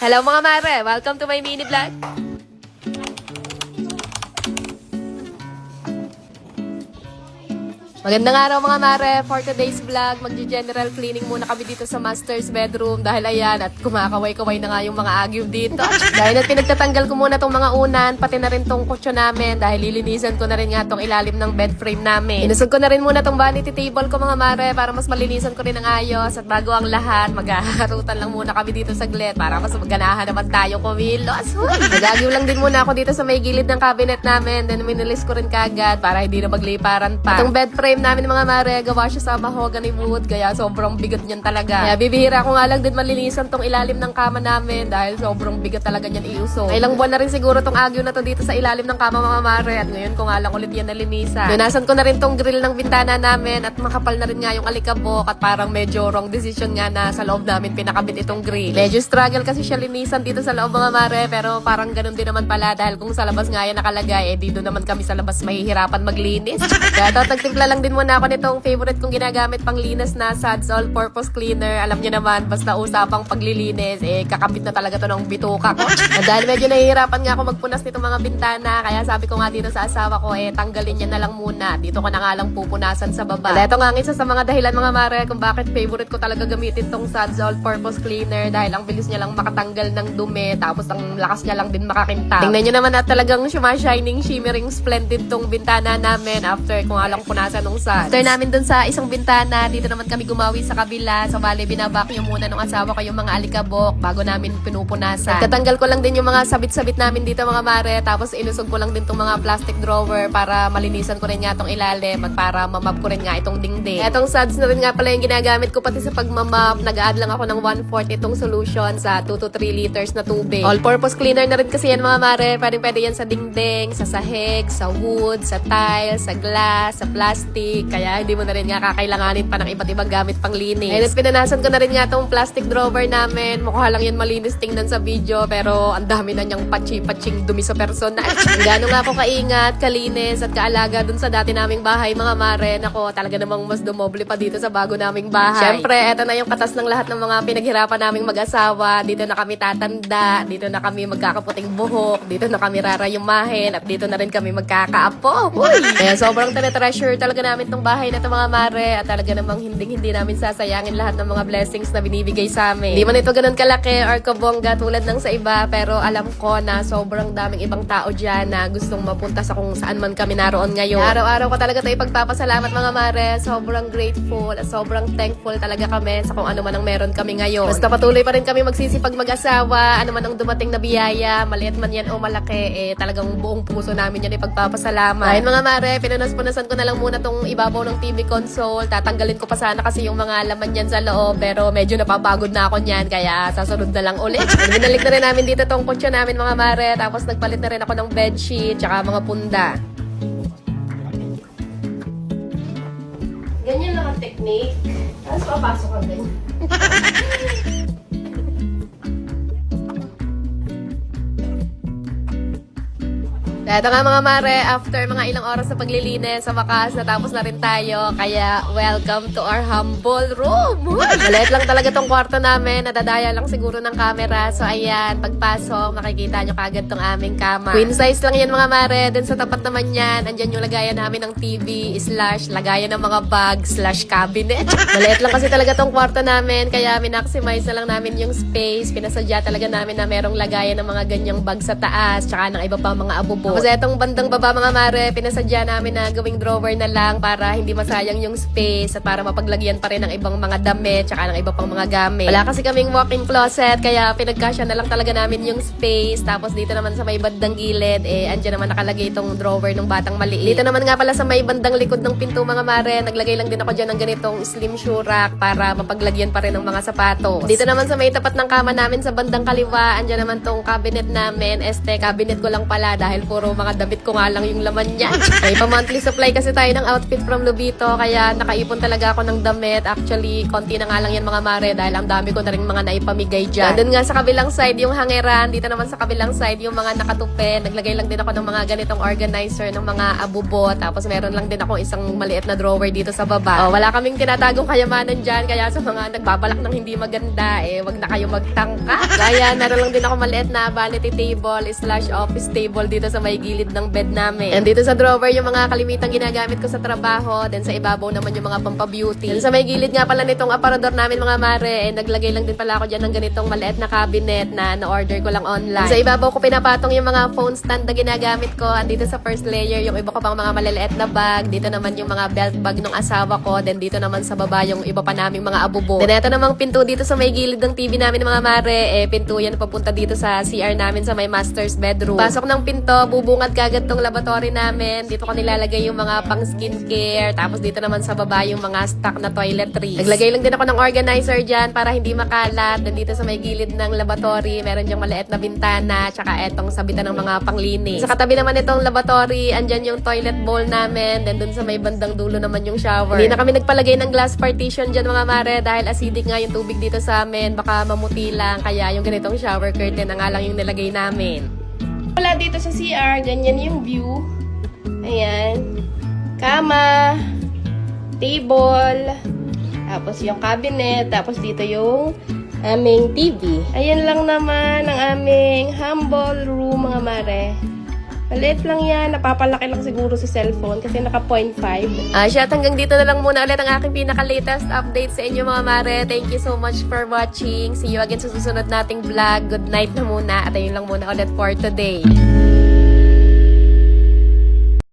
Hello mga mare! Welcome to my mini vlog! Magandang araw mga mare! For today's vlog, magji-general cleaning muna kami dito sa master's bedroom dahil ayan at kumakaway-kaway na nga yung mga agyo dito. Dahil at pinagtatanggal ko muna tong mga unan, pati na rin tong kutso namin dahil lilinisan ko na rin nga tong ilalim ng bed frame namin. Inusog ko na rin muna tong vanity table ko mga mare para mas malinisan ko rin ang ayos at bago ang lahat, maghaharutan lang muna kami dito saglit para mas maganahan naman tayo kumilos. Nagagyo lang din muna ako dito sa may gilid ng cabinet namin, then minilis ko rin kagad para hindi na magliparan pa. Itong bed frame namin mga mare, gawa siya sa mahogany wood, kaya sobrang bigat niyan talaga. Kaya bibihira ko nga lang din malinisan tong ilalim ng kama namin dahil sobrang bigat talaga niyan iusog. Ilang buwan na rin siguro tong agyo na to dito sa ilalim ng kama mga mare at ngayon ko nga lang ulit yan nalinisan. Lunasan ko na rin tong grill ng bintana namin at makapal na rin nga yung alikabok at parang medyo wrong decision nga na sa loob namin pinakabit itong grill. Medyo struggle kasi siya linisan dito sa loob mga mare pero parang ganun din naman pala dahil kung sa labas nga yan nakalagay dito naman kami sa labas mahihirapan maglinis. Kaya nagtimpla lang din muna ako nitong favorite kong ginagamit pang linas na Suds All-Purpose Cleaner. Alam niyo naman, basta usapang paglilinis, kakapit na talaga to ng bituka ko. At dahil medyo nahihirapan nga ako magpunas nitong mga bintana, kaya sabi ko nga dito sa asawa ko, tanggalin niya na lang muna. Dito ko na nga lang pupunasan sa baba. At ito nga ang isa sa mga dahilan mga mare kung bakit favorite ko talaga gamitin tong Suds All-Purpose Cleaner dahil ang bilis niya lang makatanggal ng dumi, tapos ang lakas niya lang din makakintab. Tingnan niyo naman at talagang shimmering, splendid tong bintana namin after ko nga lang punasan ng Suds. After namin dun sa isang bintana, dito naman kami gumawi sa kabila. So, bale, binabacuum muna nung asawa ko yung mga alikabok bago namin pinupunasan. Tatanggal ko lang din yung mga sabit-sabit namin dito mga mare. Tapos, inusog ko lang din tong mga plastic drawer para malinisan ko rin nga tong ilalim at para mamap ko rin nga itong dingding. Etong suds na rin nga pala yung ginagamit ko pati sa pagmamap. Nag-add lang ako ng 1/4 itong solution sa 2 to 3 liters na tubig. All-purpose cleaner na rin kasi yan mga mare. Pwede yan sa dingding, sa sahig, sa wood, sa tiles, sa glass, sa plastic. Kaya hindi mo na rin nga kakailanganin pa ng iba't ibang gamit pang linis. Ayun, pinanasan ko na rin nga tong plastic drawer namin. Mukha lang yan malinis tingnan sa video, pero ang dami na niyang patsi-patsing dumi sa personal. Gano'n nga ako kaingat, kalinis, at kaalaga dun sa dati naming bahay, mga mare. Nako, talaga namang mas dumoble pa dito sa bago naming bahay. Siyempre, eto na yung katas ng lahat ng mga pinaghirapan naming mag-asawa. Dito na kami tatanda, dito na kami magkakaputing buhok, dito na kami rarayumahin, at dito na rin kami magkakaapo. Kaya sobrang treasure talaga namin tong bahay na ito mga mare at talaga namang hindi namin sasayangin lahat ng mga blessings na binibigay sa amin. Hindi man ito ganun kalaki or kabongga tulad ng sa iba pero alam ko na sobrang daming ibang tao dyan na gustong mapunta sa kung saan man kami naroon ngayon. Araw-araw ko talaga ito ipagpapasalamat mga mare. Sobrang grateful at sobrang thankful talaga kami sa kung ano man ang meron kami ngayon. Basta patuloy pa rin kami magsisipag mag-asawa, ano man ang dumating na biyaya, maliit man yan o malaki, talagang buong puso namin yan ipagpapasalamat. Ayun mga mare, pinunas-punasan ko na lang muna tong ibabaw ng TV console. Tatanggalin ko pa sana kasi yung mga laman yan sa loob pero medyo napapagod na ako niyan kaya sasunod na lang ulit. Binalik na rin namin dito tong kutsa namin mga mare tapos nagpalit na rin ako ng bedsheet tsaka mga punda. Ganyan lang ang technique. Tapos papasok ka din. Ito nga mga mare, after mga ilang oras sa paglilinis, sa wakas, natapos na rin tayo. Kaya, welcome to our humble room! Maliit lang talaga tong kwarto namin. Nadadaya lang siguro ng camera. So, ayan, pagpasok, makikita nyo kagad tong aming kama. Queen size lang yan mga mare. Then sa tapat naman yan, andyan yung lagayan namin ng TV, / lagayan ng mga bag, / cabinet. Maliit lang kasi talaga tong kwarto namin. Kaya, minaximize na lang namin yung space. Pinasadya talaga namin na merong lagayan ng mga ganyang bag sa taas, tsaka ng iba pa mga abubo. Kasi itong bandang baba mga mare, pinasadya namin na gawing drawer na lang para hindi masayang yung space at para mapaglagyan pa rin ng ibang mga damit tsaka ng iba pang mga gamit. Wala kasi kaming walk-in closet kaya pinagkasya na lang talaga namin yung space. Tapos dito naman sa may bandang gilid, andyan naman nakalagay itong drawer ng batang maliit. Dito naman nga pala sa may bandang likod ng pinto mga mare, naglagay lang din ako dyan ng ganitong slim shoe rack para mapaglagyan pa rin ng mga sapatos. Dito naman sa may tapat ng kama namin sa bandang kaliwa, andyan naman tong cabinet namin. Cabinet ko lang pala dahil puro pero mga damit ko nga lang yung laman niya. May pa-monthly supply kasi tayo ng outfit from Lobito, kaya nakaipon talaga ako ng damit. Actually, konti na nga lang yan mga mare dahil ang dami ko na rin mga naipamigay dyan. Doon nga sa kabilang side yung hangeran, dito naman sa kabilang side yung mga nakatupe. Naglagay lang din ako ng mga ganitong organizer ng mga abubo. Tapos meron lang din ako isang maliit na drawer dito sa baba. Wala kaming tinatagong kayamanan dyan, kaya sa mga nagbabalak ng hindi maganda, wag na kayo magtangka. Kaya naroon lang din ako maliit na vanity table / office table dito sa may gilid ng bed namin. And dito sa drawer yung mga kalimitang ginagamit ko sa trabaho. Then sa ibabaw naman yung mga pampabeauty. Then sa may gilid nga pala nitong aparador namin mga mare, naglagay lang din pala ako dyan ng ganitong maliit na cabinet na na-order ko lang online. Sa ibabaw ko pinapatong yung mga phone stand na ginagamit ko. Andito sa first layer yung iba ko pang mga maliliit na bag. Dito naman yung mga belt bag ng asawa ko. Then dito naman sa baba yung iba pa naming mga abubo. Then ito namang pinto dito sa may gilid ng TV namin mga mare. Pinto yan papunta dito sa CR namin sa may master's bedroom. Pasok ng pinto, bubungad kagad tong laboratory namin. Dito ko nilalagay yung mga pang skincare. Tapos dito naman sa baba yung mga stock na toiletries. Naglagay lang din ako ng organizer dyan para hindi makalat. Then dito sa may gilid ng laboratory, meron yung maliit na bintana. Tsaka etong sabitan ng mga panglinis. Sa katabi naman itong laboratory, andyan yung toilet bowl namin. Then dun sa may bandang dulo naman yung shower. Hindi na kami nagpalagay ng glass partition dyan mga mare dahil acidic nga yung tubig dito sa amin. Baka mamuti lang. Kaya yung ganitong shower curtain na nga lang yung nilagay namin. Wala dito sa CR, ganyan yung view. Ayan. Kama, table, tapos yung cabinet, tapos dito yung aming TV. Ayan lang naman ang aming humble room mga mare. Maliit lang yan, napapalaki lang siguro sa cellphone kasi naka 0.5. Siya, hanggang dito na lang muna ulit ang aking pinaka-latest update sa inyo mga mare. Thank you so much for watching. See you again sa susunod nating vlog. Good night na muna at ayun lang muna ulit for today.